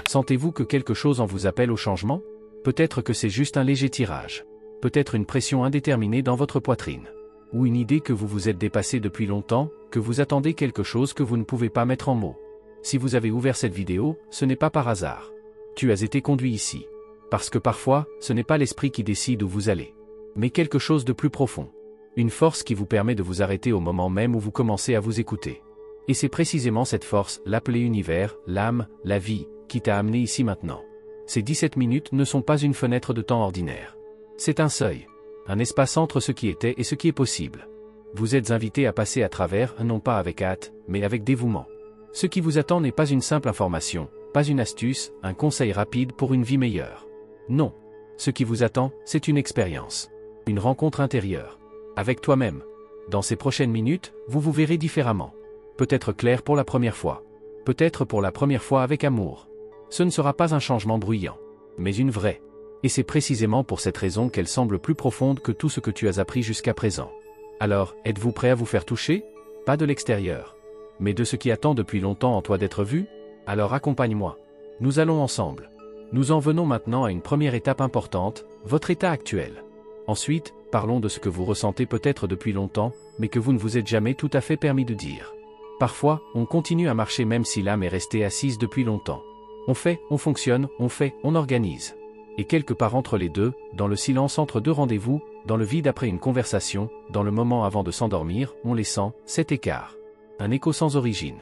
Sentez-vous que quelque chose en vous appelle au changement? Peut-être que c'est juste un léger tirage. Peut-être une pression indéterminée dans votre poitrine. Ou une idée que vous vous êtes dépassé depuis longtemps, que vous attendez quelque chose que vous ne pouvez pas mettre en mots. Si vous avez ouvert cette vidéo, ce n'est pas par hasard. Tu as été conduit ici. Parce que parfois, ce n'est pas l'esprit qui décide où vous allez. Mais quelque chose de plus profond. Une force qui vous permet de vous arrêter au moment même où vous commencez à vous écouter. Et c'est précisément cette force, l'appelée univers, l'âme, la vie, qui t'a amené ici maintenant. Ces 17 minutes ne sont pas une fenêtre de temps ordinaire. C'est un seuil. Un espace entre ce qui était et ce qui est possible. Vous êtes invité à passer à travers, non pas avec hâte, mais avec dévouement. Ce qui vous attend n'est pas une simple information, pas une astuce, un conseil rapide pour une vie meilleure. Non. Ce qui vous attend, c'est une expérience. Une rencontre intérieure. Avec toi-même. Dans ces prochaines minutes, vous vous verrez différemment. Peut-être clair pour la première fois. Peut-être pour la première fois avec amour. Ce ne sera pas un changement bruyant. Mais une vraie. Et c'est précisément pour cette raison qu'elle semble plus profonde que tout ce que tu as appris jusqu'à présent. Alors, êtes-vous prêt à vous faire toucher? Pas de l'extérieur. Mais de ce qui attend depuis longtemps en toi d'être vu? Alors accompagne-moi. Nous allons ensemble. Nous en venons maintenant à une première étape importante, votre état actuel. Ensuite, parlons de ce que vous ressentez peut-être depuis longtemps, mais que vous ne vous êtes jamais tout à fait permis de dire. Parfois, on continue à marcher même si l'âme est restée assise depuis longtemps. On fait, on fonctionne, on fait, on organise. Et quelque part entre les deux, dans le silence entre deux rendez-vous, dans le vide après une conversation, dans le moment avant de s'endormir, on les sent, cet écart. Un écho sans origine.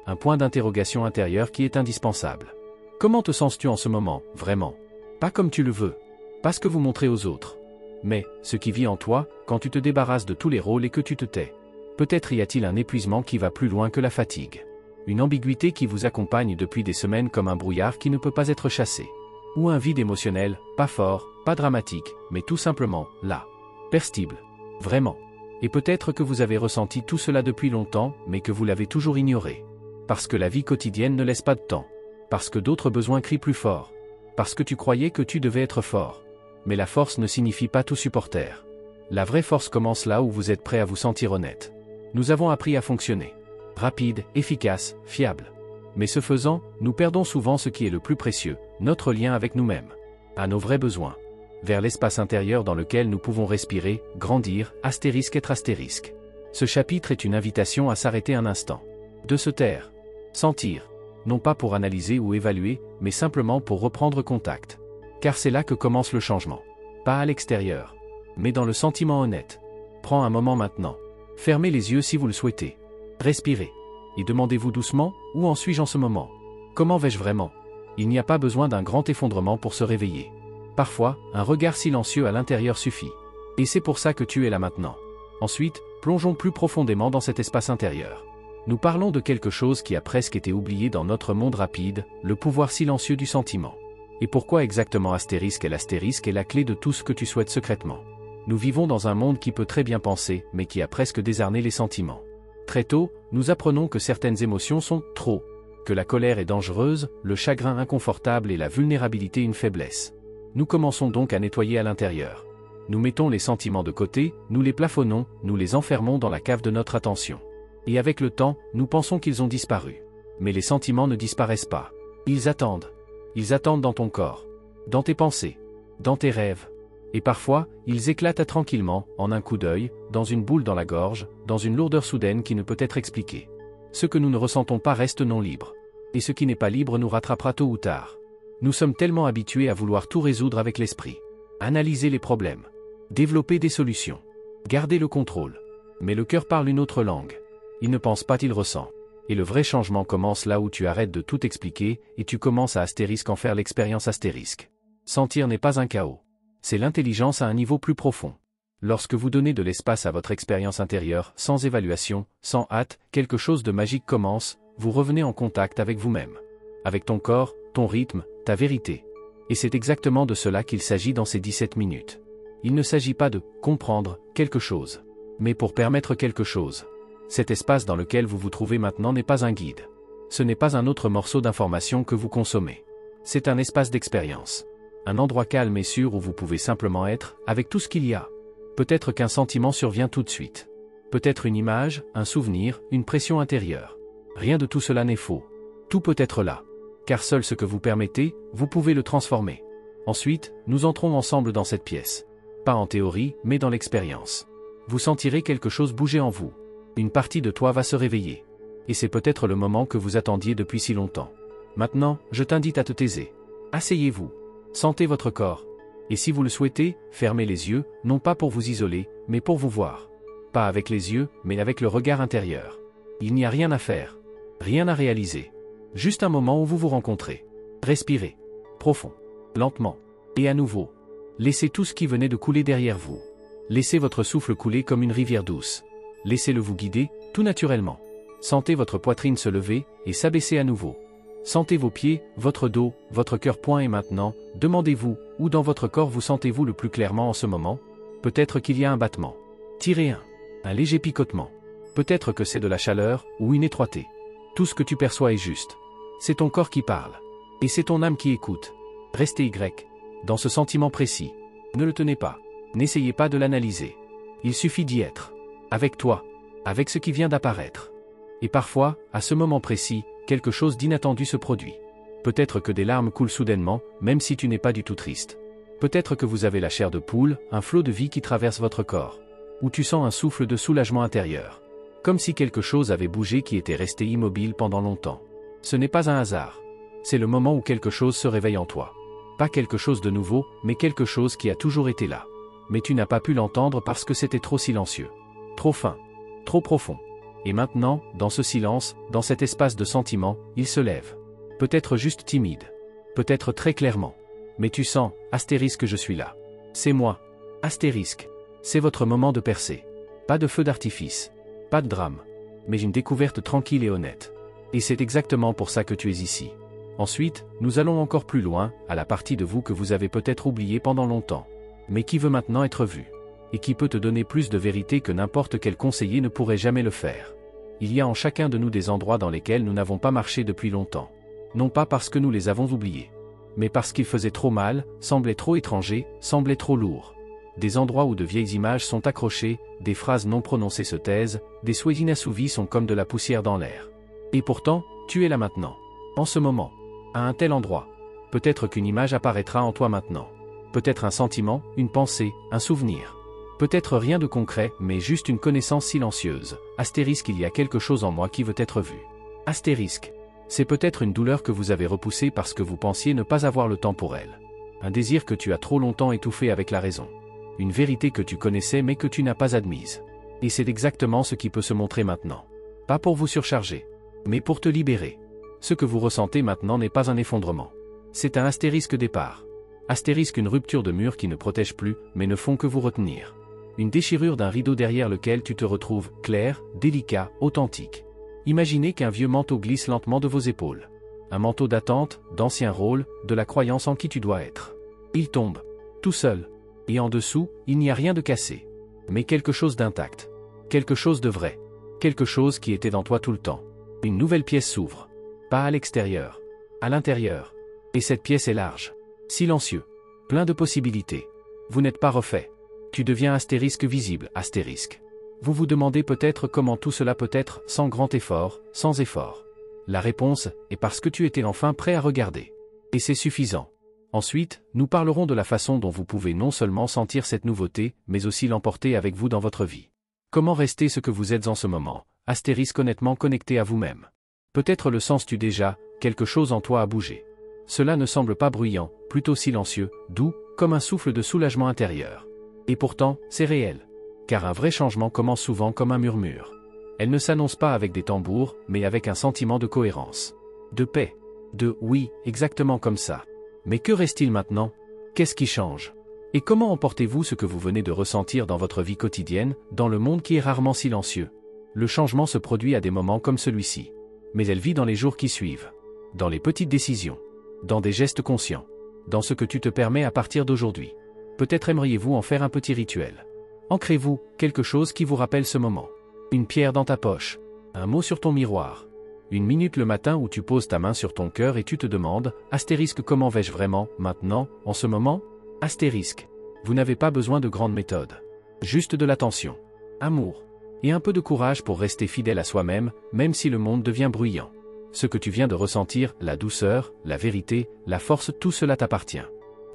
Un point d'interrogation intérieur qui est indispensable. Comment te sens-tu en ce moment, vraiment? Pas comme tu le veux. Pas ce que vous montrez aux autres. Mais, ce qui vit en toi, quand tu te débarrasses de tous les rôles et que tu te tais. Peut-être y a-t-il un épuisement qui va plus loin que la fatigue. Une ambiguïté qui vous accompagne depuis des semaines comme un brouillard qui ne peut pas être chassé. Ou un vide émotionnel, pas fort, pas dramatique, mais tout simplement, là. Perceptible. Vraiment. Et peut-être que vous avez ressenti tout cela depuis longtemps, mais que vous l'avez toujours ignoré. Parce que la vie quotidienne ne laisse pas de temps. Parce que d'autres besoins crient plus fort. Parce que tu croyais que tu devais être fort. Mais la force ne signifie pas tout supporter. La vraie force commence là où vous êtes prêt à vous sentir honnête. Nous avons appris à fonctionner. Rapide, efficace, fiable. Mais ce faisant, nous perdons souvent ce qui est le plus précieux, notre lien avec nous-mêmes. À nos vrais besoins. Vers l'espace intérieur dans lequel nous pouvons respirer, grandir, être astérisque. Ce chapitre est une invitation à s'arrêter un instant. De se taire. Sentir. Non pas pour analyser ou évaluer, mais simplement pour reprendre contact. Car c'est là que commence le changement. Pas à l'extérieur. Mais dans le sentiment honnête. Prends un moment maintenant. Fermez les yeux si vous le souhaitez. Respirez. Et demandez-vous doucement, où en suis-je en ce moment? Comment vais-je vraiment? Il n'y a pas besoin d'un grand effondrement pour se réveiller. Parfois, un regard silencieux à l'intérieur suffit. Et c'est pour ça que tu es là maintenant. Ensuite, plongeons plus profondément dans cet espace intérieur. Nous parlons de quelque chose qui a presque été oublié dans notre monde rapide, le pouvoir silencieux du sentiment. Et pourquoi exactement l'astérisque est la clé de tout ce que tu souhaites secrètement. Nous vivons dans un monde qui peut très bien penser, mais qui a presque désarmé les sentiments. Très tôt, nous apprenons que certaines émotions sont trop, que la colère est dangereuse, le chagrin inconfortable et la vulnérabilité une faiblesse. Nous commençons donc à nettoyer à l'intérieur. Nous mettons les sentiments de côté, nous les plafonnons, nous les enfermons dans la cave de notre attention. Et avec le temps, nous pensons qu'ils ont disparu. Mais les sentiments ne disparaissent pas. Ils attendent. Ils attendent dans ton corps, dans tes pensées, dans tes rêves. Et parfois, ils éclatent tranquillement, en un coup d'œil, dans une boule dans la gorge, dans une lourdeur soudaine qui ne peut être expliquée. Ce que nous ne ressentons pas reste non libre. Et ce qui n'est pas libre nous rattrapera tôt ou tard. Nous sommes tellement habitués à vouloir tout résoudre avec l'esprit. Analyser les problèmes. Développer des solutions. Garder le contrôle. Mais le cœur parle une autre langue. Il ne pense pas, il ressent. Et le vrai changement commence là où tu arrêtes de tout expliquer, et tu commences à en faire l'expérience astérisque. Sentir n'est pas un chaos. C'est l'intelligence à un niveau plus profond. Lorsque vous donnez de l'espace à votre expérience intérieure, sans évaluation, sans hâte, quelque chose de magique commence, vous revenez en contact avec vous-même. Avec ton corps, ton rythme, ta vérité. Et c'est exactement de cela qu'il s'agit dans ces 17 minutes. Il ne s'agit pas de comprendre quelque chose, mais pour permettre quelque chose. Cet espace dans lequel vous vous trouvez maintenant n'est pas un guide. Ce n'est pas un autre morceau d'information que vous consommez. C'est un espace d'expérience. Un endroit calme et sûr où vous pouvez simplement être, avec tout ce qu'il y a. Peut-être qu'un sentiment survient tout de suite. Peut-être une image, un souvenir, une pression intérieure. Rien de tout cela n'est faux. Tout peut être là. car seul ce que vous permettez, vous pouvez le transformer. Ensuite, nous entrons ensemble dans cette pièce. Pas en théorie, mais dans l'expérience. Vous sentirez quelque chose bouger en vous. Une partie de toi va se réveiller. Et c'est peut-être le moment que vous attendiez depuis si longtemps. Maintenant, je t'invite à te taire. Asseyez-vous. Sentez votre corps. Et si vous le souhaitez, fermez les yeux, non pas pour vous isoler, mais pour vous voir. Pas avec les yeux, mais avec le regard intérieur. Il n'y a rien à faire. Rien à réaliser. Juste un moment où vous vous rencontrez. Respirez. Profond. Lentement. Et à nouveau. Laissez tout ce qui venait de couler derrière vous. Laissez votre souffle couler comme une rivière douce. Laissez-le vous guider, tout naturellement. Sentez votre poitrine se lever et s'abaisser à nouveau. Sentez vos pieds, votre dos, votre cœur point et maintenant, demandez-vous, où dans votre corps vous sentez-vous le plus clairement en ce moment? Peut-être qu'il y a un battement. Tirez un léger picotement. Peut-être que c'est de la chaleur, ou une étroiteté. Tout ce que tu perçois est juste. C'est ton corps qui parle. Et c'est ton âme qui écoute. Restez dans ce sentiment précis. Ne le tenez pas. N'essayez pas de l'analyser. Il suffit d'y être. Avec toi. Avec ce qui vient d'apparaître. Et parfois, à ce moment précis, quelque chose d'inattendu se produit. Peut-être que des larmes coulent soudainement, même si tu n'es pas du tout triste. Peut-être que vous avez la chair de poule, un flot de vie qui traverse votre corps. Ou tu sens un souffle de soulagement intérieur. Comme si quelque chose avait bougé qui était resté immobile pendant longtemps. Ce n'est pas un hasard. C'est le moment où quelque chose se réveille en toi. Pas quelque chose de nouveau, mais quelque chose qui a toujours été là. Mais tu n'as pas pu l'entendre parce que c'était trop silencieux. Trop fin. Trop profond. Et maintenant, dans ce silence, dans cet espace de sentiment, il se lève. Peut-être juste timide. Peut-être très clairement. Mais tu sens, astérisque je suis là. C'est moi. Astérisque. C'est votre moment de percer. Pas de feu d'artifice. Pas de drame. Mais une découverte tranquille et honnête. Et c'est exactement pour ça que tu es ici. Ensuite, nous allons encore plus loin, à la partie de vous que vous avez peut-être oubliée pendant longtemps. Mais qui veut maintenant être vue. Et qui peut te donner plus de vérité que n'importe quel conseiller ne pourrait jamais le faire. Il y a en chacun de nous des endroits dans lesquels nous n'avons pas marché depuis longtemps. Non pas parce que nous les avons oubliés. Mais parce qu'ils faisaient trop mal, semblaient trop étrangers, semblaient trop lourds. Des endroits où de vieilles images sont accrochées, des phrases non prononcées se taisent, des souhaits inassouvis sont comme de la poussière dans l'air. Et pourtant, tu es là maintenant. En ce moment. À un tel endroit. Peut-être qu'une image apparaîtra en toi maintenant. Peut-être un sentiment, une pensée, un souvenir. Peut-être rien de concret, mais juste une connaissance silencieuse. Astérisque, il y a quelque chose en moi qui veut être vu. Astérisque. C'est peut-être une douleur que vous avez repoussée parce que vous pensiez ne pas avoir le temps pour elle. Un désir que tu as trop longtemps étouffé avec la raison. Une vérité que tu connaissais mais que tu n'as pas admise. Et c'est exactement ce qui peut se montrer maintenant. Pas pour vous surcharger, mais pour te libérer. Ce que vous ressentez maintenant n'est pas un effondrement. C'est un astérisque départ. Astérisque, une rupture de mur qui ne protège plus, mais ne font que vous retenir. Une déchirure d'un rideau derrière lequel tu te retrouves, clair, délicat, authentique. Imaginez qu'un vieux manteau glisse lentement de vos épaules. Un manteau d'attente, d'ancien rôle, de la croyance en qui tu dois être. Il tombe. Tout seul. Et en dessous, il n'y a rien de cassé. Mais quelque chose d'intact. Quelque chose de vrai. Quelque chose qui était dans toi tout le temps. Une nouvelle pièce s'ouvre. Pas à l'extérieur. À l'intérieur. Et cette pièce est large. Silencieux. Plein de possibilités. Vous n'êtes pas refait. Tu deviens astérisque visible, astérisque. Vous vous demandez peut-être comment tout cela peut être sans grand effort, sans effort. La réponse est parce que tu étais enfin prêt à regarder. Et c'est suffisant. Ensuite, nous parlerons de la façon dont vous pouvez non seulement sentir cette nouveauté, mais aussi l'emporter avec vous dans votre vie. Comment rester ce que vous êtes en ce moment, astérisque honnêtement connecté à vous-même. Peut-être le sens-tu déjà, quelque chose en toi a bougé. Cela ne semble pas bruyant, plutôt silencieux, doux, comme un souffle de soulagement intérieur. Et pourtant, c'est réel. Car un vrai changement commence souvent comme un murmure. Elle ne s'annonce pas avec des tambours, mais avec un sentiment de cohérence. De paix. De « oui, exactement comme ça ». Mais que reste-t-il maintenant? Qu'est-ce qui change? Et comment emportez-vous ce que vous venez de ressentir dans votre vie quotidienne, dans le monde qui est rarement silencieux? Le changement se produit à des moments comme celui-ci. Mais elle vit dans les jours qui suivent. Dans les petites décisions. Dans des gestes conscients. Dans ce que tu te permets à partir d'aujourd'hui. Peut-être aimeriez-vous en faire un petit rituel. Ancrez-vous, quelque chose qui vous rappelle ce moment. Une pierre dans ta poche. Un mot sur ton miroir. Une minute le matin où tu poses ta main sur ton cœur et tu te demandes, astérisque, comment vais-je vraiment, maintenant, en ce moment? Astérisque. Vous n'avez pas besoin de grandes méthodes. Juste de l'attention. Amour. Et un peu de courage pour rester fidèle à soi-même, même si le monde devient bruyant. Ce que tu viens de ressentir, la douceur, la vérité, la force, tout cela t'appartient.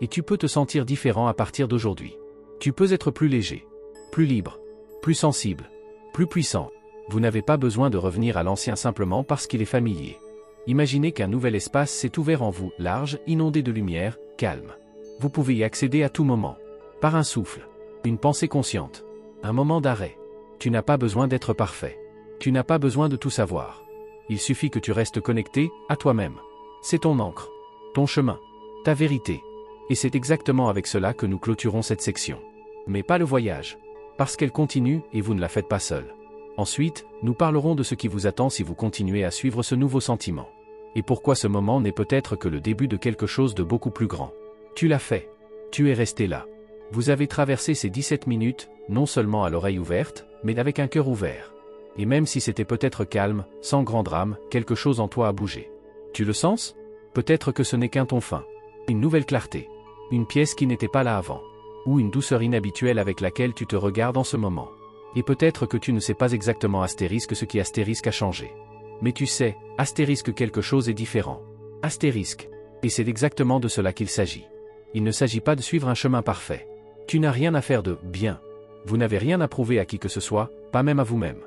Et tu peux te sentir différent à partir d'aujourd'hui. Tu peux être plus léger, plus libre, plus sensible, plus puissant. Vous n'avez pas besoin de revenir à l'ancien simplement parce qu'il est familier. Imaginez qu'un nouvel espace s'est ouvert en vous, large, inondé de lumière, calme. Vous pouvez y accéder à tout moment. Par un souffle, une pensée consciente, un moment d'arrêt. Tu n'as pas besoin d'être parfait. Tu n'as pas besoin de tout savoir. Il suffit que tu restes connecté à toi-même. C'est ton encre, ton chemin, ta vérité. Et c'est exactement avec cela que nous clôturons cette section. Mais pas le voyage. Parce qu'elle continue et vous ne la faites pas seul. Ensuite, nous parlerons de ce qui vous attend si vous continuez à suivre ce nouveau sentiment. Et pourquoi ce moment n'est peut-être que le début de quelque chose de beaucoup plus grand. Tu l'as fait. Tu es resté là. Vous avez traversé ces 17 minutes, non seulement à l'oreille ouverte, mais avec un cœur ouvert. Et même si c'était peut-être calme, sans grand drame, quelque chose en toi a bougé. Tu le sens? Peut-être que ce n'est qu'un ton fin. Une nouvelle clarté. Une pièce qui n'était pas là avant. Ou une douceur inhabituelle avec laquelle tu te regardes en ce moment. Et peut-être que tu ne sais pas exactement astérisque ce qui astérisque a changé. Mais tu sais, astérisque quelque chose est différent. Astérisque. Et c'est exactement de cela qu'il s'agit. Il ne s'agit pas de suivre un chemin parfait. Tu n'as rien à faire de bien. Vous n'avez rien à prouver à qui que ce soit, pas même à vous-même.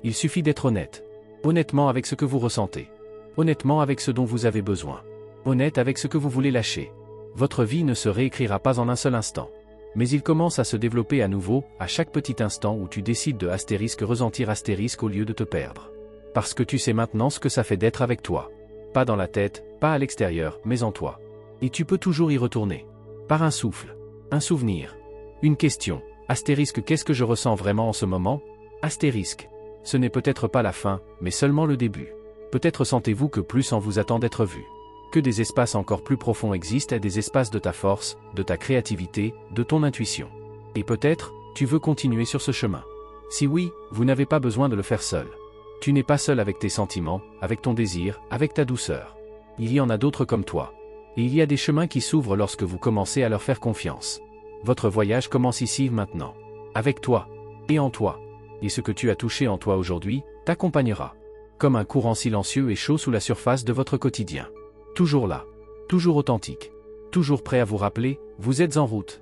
Il suffit d'être honnête. Honnêtement avec ce que vous ressentez. Honnêtement avec ce dont vous avez besoin. Honnête avec ce que vous voulez lâcher. Votre vie ne se réécrira pas en un seul instant. Mais il commence à se développer à nouveau, à chaque petit instant où tu décides de astérisque ressentir astérisque au lieu de te perdre. Parce que tu sais maintenant ce que ça fait d'être avec toi. Pas dans la tête, pas à l'extérieur, mais en toi. Et tu peux toujours y retourner. Par un souffle. Un souvenir. Une question. Astérisque, qu'est-ce que je ressens vraiment en ce moment? Astérisque. Ce n'est peut-être pas la fin, mais seulement le début. Peut-être sentez-vous que plus en vous attend d'être vu. Que des espaces encore plus profonds existent et des espaces de ta force, de ta créativité, de ton intuition. Et peut-être, tu veux continuer sur ce chemin. Si oui, vous n'avez pas besoin de le faire seul. Tu n'es pas seul avec tes sentiments, avec ton désir, avec ta douceur. Il y en a d'autres comme toi. Et il y a des chemins qui s'ouvrent lorsque vous commencez à leur faire confiance. Votre voyage commence ici maintenant. Avec toi. Et en toi. Et ce que tu as touché en toi aujourd'hui, t'accompagnera. Comme un courant silencieux et chaud sous la surface de votre quotidien. Toujours là. Toujours authentique. Toujours prêt à vous rappeler, vous êtes en route.